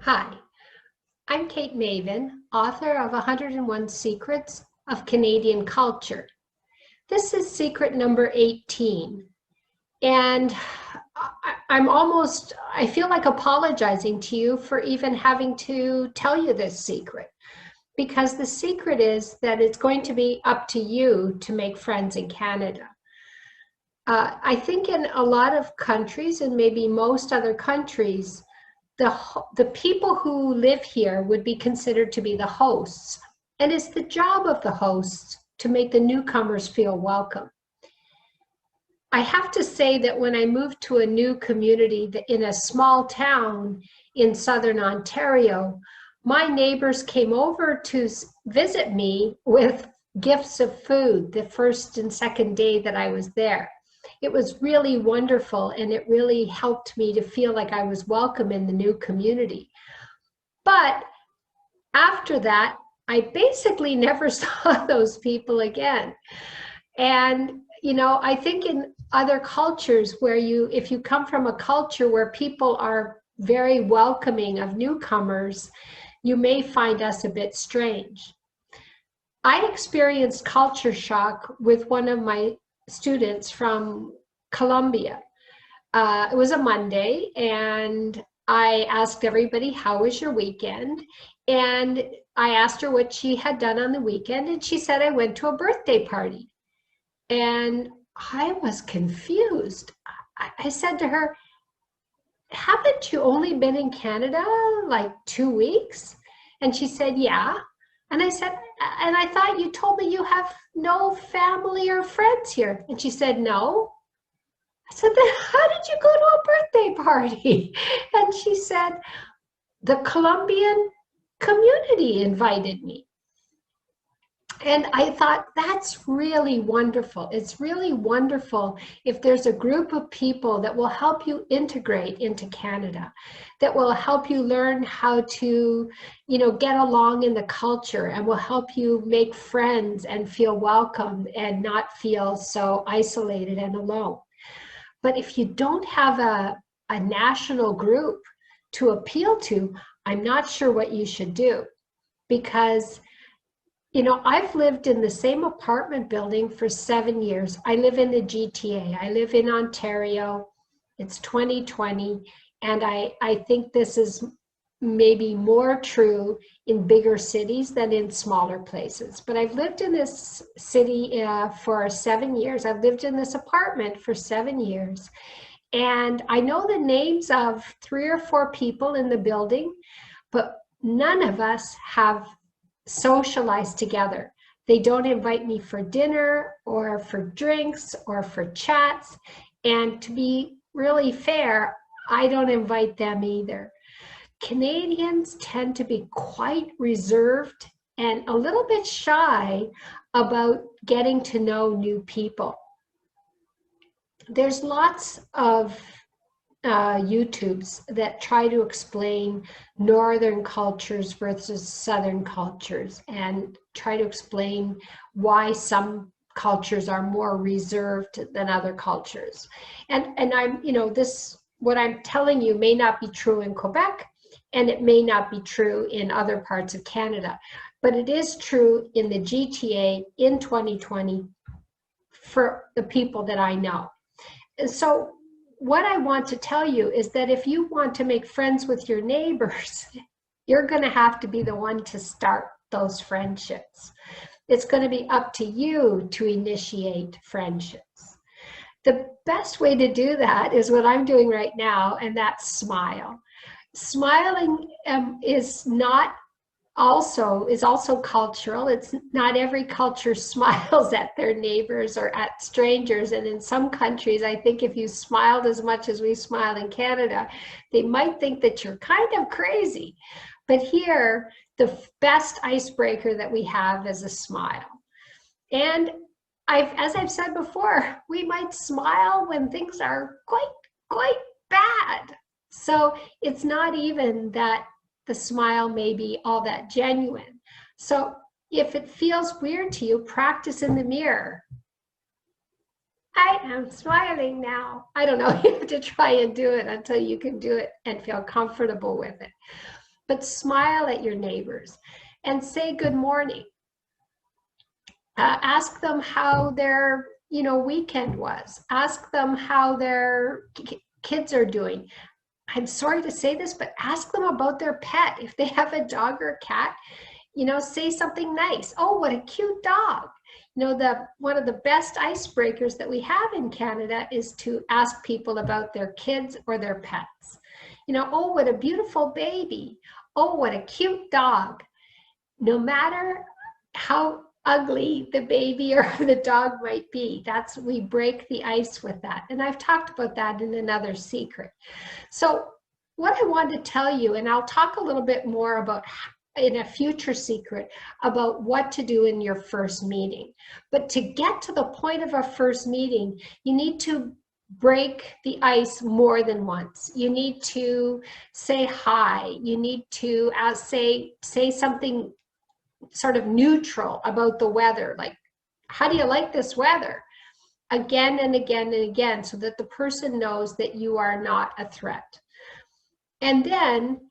Hi, I'm Kate Maven, author of 101 Secrets of Canadian Culture. This is secret number 18. And I feel like apologizing to you for even having to tell you this secret. Because the secret is that it's going to be up to you to make friends in Canada. I think in a lot of countries, and maybe most other countries, the people who live here would be considered to be the hosts. And it's the job of the hosts to make the newcomers feel welcome. I have to say that when I moved to a new community in a small town in southern Ontario, my neighbors came over to visit me with gifts of food the first and second day that I was there. It was really wonderful, and it really helped me to feel like I was welcome in the new community. But after that, I basically never saw those people again. And, I think in other cultures where if you come from a culture where people are very welcoming of newcomers, you may find us a bit strange. I experienced culture shock with one of my students from Colombia. It was a Monday, and I asked everybody, how was your weekend? And I asked her what she had done on the weekend, and she said, I went to a birthday party. And I was confused. I said to her, haven't you only been in Canada like 2 weeks? And she said, yeah. And I said, and I thought you told me you have no family or friends here. And she said, no. I said, then how did you go to a birthday party? And she said, the Colombian community invited me. And I thought, that's really wonderful. It's really wonderful if there's a group of people that will help you integrate into Canada, that will help you learn how to, get along in the culture, and will help you make friends and feel welcome and not feel so isolated and alone. But if you don't have a national group to appeal to, I'm not sure what you should do, because I've lived in the same apartment building for 7 years. I live in the GTA. I live in Ontario. It's 2020. And I think this is maybe more true in bigger cities than in smaller places. But I've lived in this city for 7 years. I've lived in this apartment for 7 years. And I know the names of 3 or 4 people in the building, but none of us have socialize together. They don't invite me for dinner or for drinks or for chats. And to be really fair, I don't invite them either. Canadians tend to be quite reserved and a little bit shy about getting to know new people. There's lots of YouTubes that try to explain northern cultures versus southern cultures, and try to explain why some cultures are more reserved than other cultures. And I'm, what I'm telling you may not be true in Quebec, and it may not be true in other parts of Canada, but it is true in the GTA in 2020 for the people that I know. And so what I want to tell you is that if you want to make friends with your neighbors, you're going to have to be the one to start those friendships. It's going to be up to you to initiate friendships. The best way to do that is what I'm doing right now, and that's smile. Smiling is also cultural. It's not every culture smiles at their neighbors or at strangers. And in some countries, I think if you smiled as much as we smile in Canada, they might think that you're kind of crazy. But here, the best icebreaker that we have is a smile. And as I've said before, we might smile when things are quite bad. So it's not even that the smile may be all that genuine. So if it feels weird to you, practice in the mirror. I am smiling now. I don't know, you have to try and do it until you can do it and feel comfortable with it. but smile at your neighbors and say good morning. Ask them how their weekend was. Ask them how their kids are doing. I'm sorry to say this, but ask them about their pet. If they have a dog or a cat, say something nice. Oh, what a cute dog. One of the best icebreakers that we have in Canada is to ask people about their kids or their pets. Oh, what a beautiful baby. Oh, what a cute dog. No matter how ugly the baby or the dog might be, we break the ice with that. And I've talked about that in another secret. So what I want to tell you, and I'll talk a little bit more about in a future secret about what to do in your first meeting. But to get to the point of a first meeting, you need to break the ice more than once. You need to say hi. You need to say something sort of neutral about the weather, like, how do you like this weather? Again and again and again, so that the person knows that you are not a threat. And then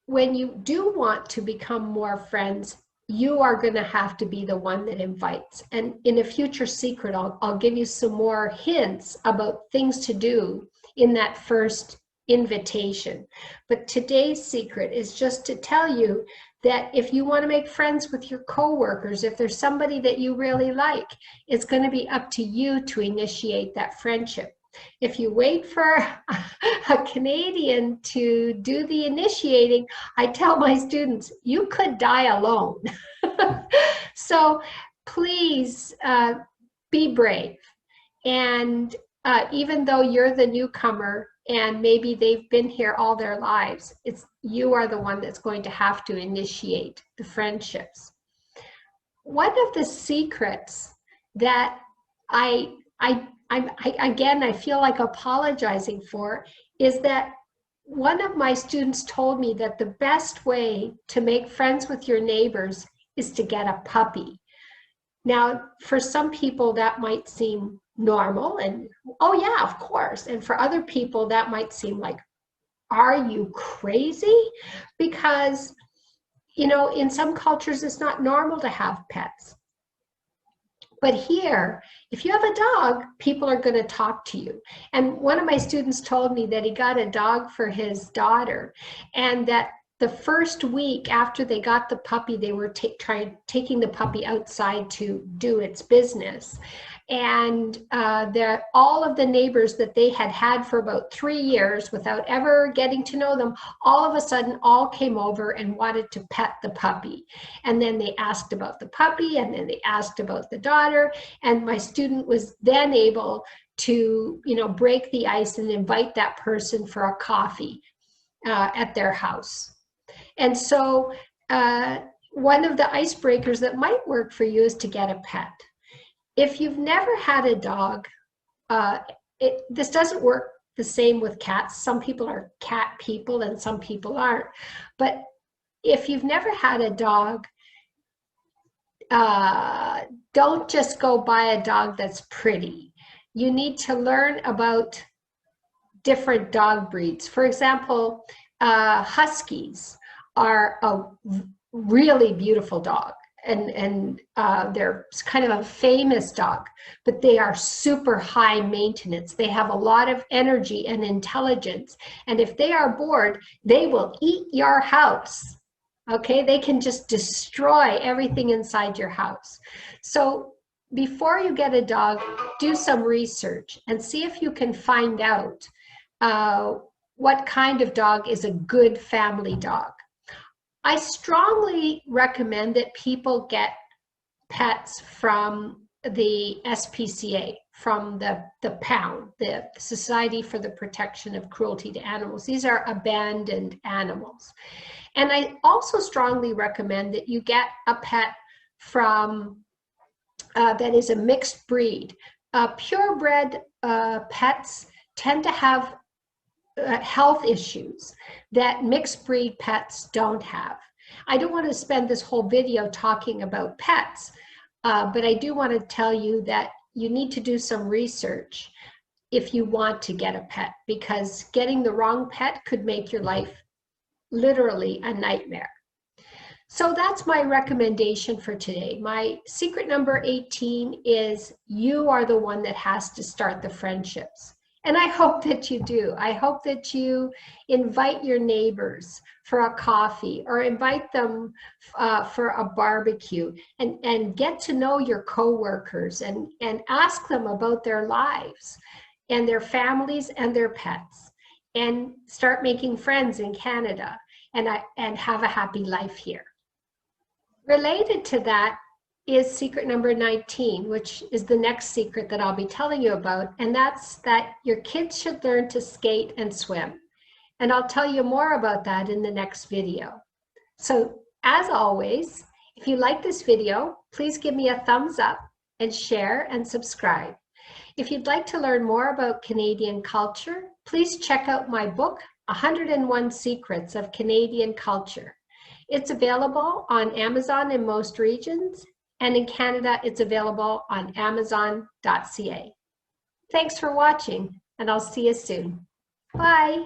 when you do want to become more friends, you are going to have to be the one that invites. And in a future secret, I'll give you some more hints about things to do in that first invitation. But today's secret is just to tell you that if you want to make friends with your coworkers, if there's somebody that you really like, it's going to be up to you to initiate that friendship. If you wait for a Canadian to do the initiating, I tell my students, you could die alone. So please be brave. And even though you're the newcomer and maybe they've been here all their lives, you are the one that's going to have to initiate the friendships. One of the secrets that I feel like apologizing for is that one of my students told me that the best way to make friends with your neighbors is to get a puppy. Now, for some people that might seem normal and, oh yeah, of course. And for other people that might seem like, are you crazy? Because, in some cultures it's not normal to have pets. But here, if you have a dog, people are going to talk to you. And one of my students told me that he got a dog for his daughter, and that the first week after they got the puppy, they were taking the puppy outside to do its business. And all of the neighbors that they had had for about 3 years without ever getting to know them, all of a sudden all came over and wanted to pet the puppy. And then they asked about the puppy, and then they asked about the daughter. And my student was then able to, break the ice and invite that person for a coffee at their house. And so one of the icebreakers that might work for you is to get a pet. If you've never had a dog, this doesn't work the same with cats. Some people are cat people and some people aren't. But if you've never had a dog, don't just go buy a dog that's pretty. You need to learn about different dog breeds. For example, Huskies are a really beautiful dog. And they're kind of a famous dog, but they are super high maintenance. They have a lot of energy and intelligence. And if they are bored, they will eat your house. Okay, they can just destroy everything inside your house. So before you get a dog, do some research and see if you can find out what kind of dog is a good family dog. I strongly recommend that people get pets from the SPCA, from the Pound, the Society for the Protection of Cruelty to Animals. These are abandoned animals. And I also strongly recommend that you get a pet from that is a mixed breed. Purebred pets tend to have health issues that mixed breed pets don't have. I don't want to spend this whole video talking about pets, but I do want to tell you that you need to do some research if you want to get a pet, because getting the wrong pet could make your life literally a nightmare. So that's my recommendation for today. My secret number 18 is you are the one that has to start the friendships. And I hope that you do. I hope that you invite your neighbors for a coffee or invite them for a barbecue and get to know your coworkers and ask them about their lives and their families and their pets and start making friends in Canada and have a happy life here. Related to that is secret number 19, which is the next secret that I'll be telling you about, and that's that your kids should learn to skate and swim. And I'll tell you more about that in the next video. So as always, if you like this video, please give me a thumbs up and share and subscribe. If you'd like to learn more about Canadian culture, please check out my book, 101 Secrets of Canadian Culture. It's available on Amazon in most regions, and in Canada, it's available on amazon.ca. Thanks for watching, and I'll see you soon. Bye.